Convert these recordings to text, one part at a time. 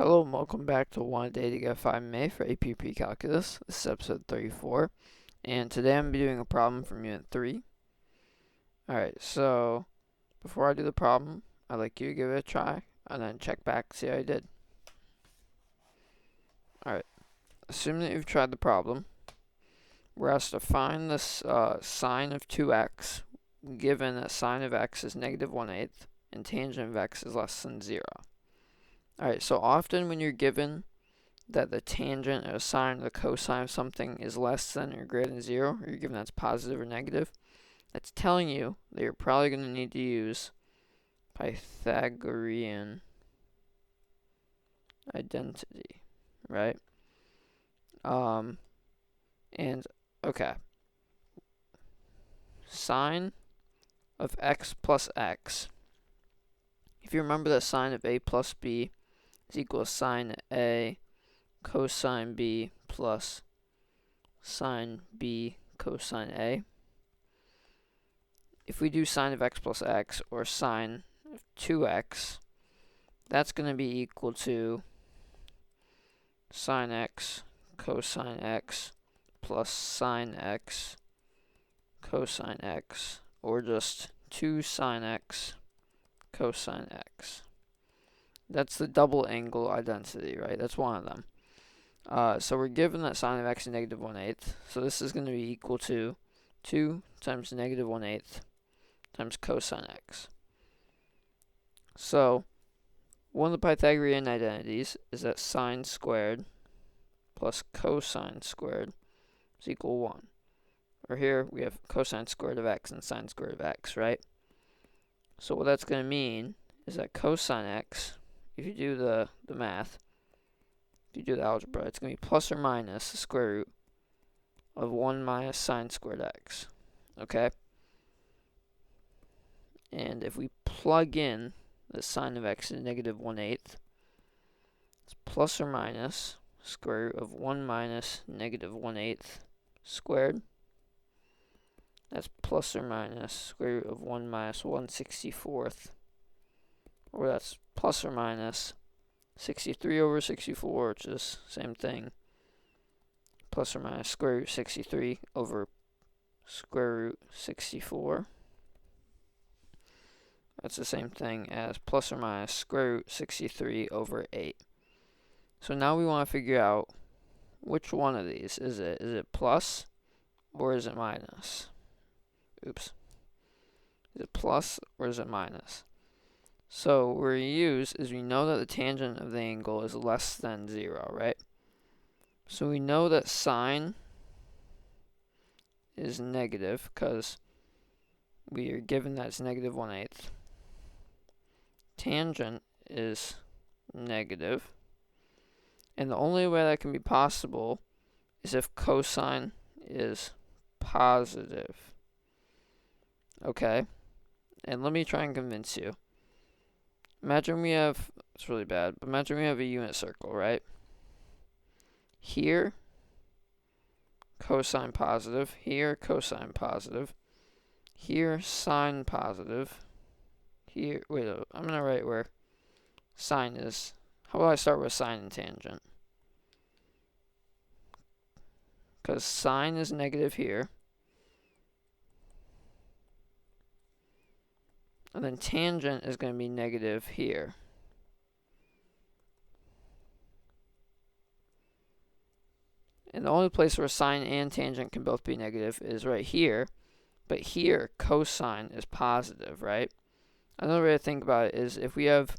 Hello and welcome back to One Day to Get 5 May for AP Precalculus. This is episode 34, and today I'm doing a problem from Unit 3. Alright, so before I do the problem, I'd like you to give it a try, and then check back, see how you did. Alright, assume that you've tried the problem. We're asked to find this sine of 2x, given that sine of x is negative 1/8, and tangent of x is less than 0. Alright, so often when you're given that the tangent or sine or the cosine of something is less than or greater than 0, or you're given that's positive or negative, that's telling you that you're probably going to need to use Pythagorean identity, right? Okay. Sine of x plus x. If you remember that sine of a plus b is equal to sine A cosine B plus sine B cosine A. If we do sine of x plus x, or sine of 2x, that's going to be equal to sine x cosine x plus sine x cosine x, or just 2 sine x cosine x. That's the double angle identity, right? That's one of them. So we're given that sine of x is negative 1/8. So this is going to be equal to 2 times negative 1/8 times cosine x. So one of the Pythagorean identities is that sine squared plus cosine squared is equal to 1. Or here we have cosine squared of x and sine squared of x, right? So what that's going to mean is that cosine x, if you do the math, if you do the algebra, it's going to be plus or minus the square root of 1 minus sine squared x, okay? And if we plug in the sine of x is negative 1/8, it's plus or minus square root of 1 minus negative 1/8 squared. That's plus or minus square root of 1 minus 1/64th, or that's plus or minus 63 over 64, which is same thing, plus or minus square root 63 over square root 64. That's the same thing as plus or minus square root 63 over 8. So now we want to figure out which one of these is it. Is it plus or is it minus? Oops. Is it plus or is it minus? So what we're going to use is we know that the tangent of the angle is less than 0, right? So we know that sine is negative because we are given that it's negative 1/8. Tangent is negative. And the only way that can be possible is if cosine is positive. Okay? And let me try and convince you. Imagine we have, it's really bad, but imagine we have a unit circle, right? Here, cosine positive. Here, cosine positive. Here, sine positive. Here, wait, I'm going to write where sine is. How about I start with sine and tangent? Because sine is negative here. And then tangent is going to be negative here. And the only place where sine and tangent can both be negative is right here. But here, cosine is positive, right? Another way to think about it is if we have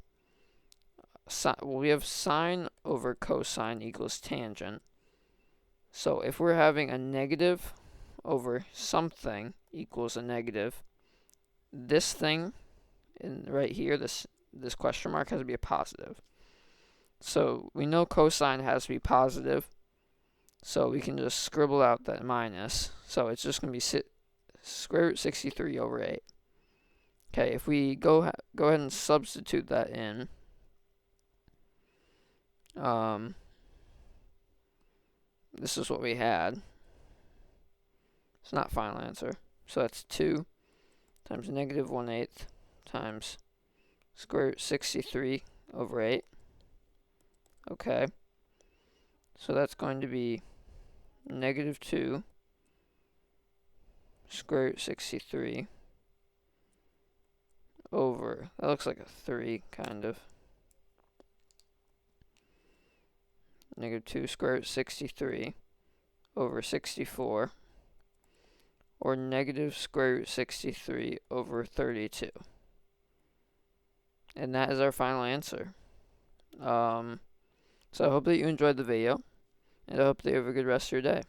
sine over cosine equals tangent. So if we're having a negative over something equals a negative, this thing right here, this question mark has to be a positive. So we know cosine has to be positive, so we can just scribble out that minus. So it's just going to be square root 63 over 8. Okay, if we go ahead and substitute that in, this is what we had. It's not final answer. So that's 2 times negative 1/8 times square root 63 over 8. Okay, so that's going to be negative 2 square root 63 over, that looks like a 3, kind of. Negative 2 square root 63 over 64, or negative square root 63 over 32. And that is our final answer. So I hope that you enjoyed the video, and I hope that you have a good rest of your day.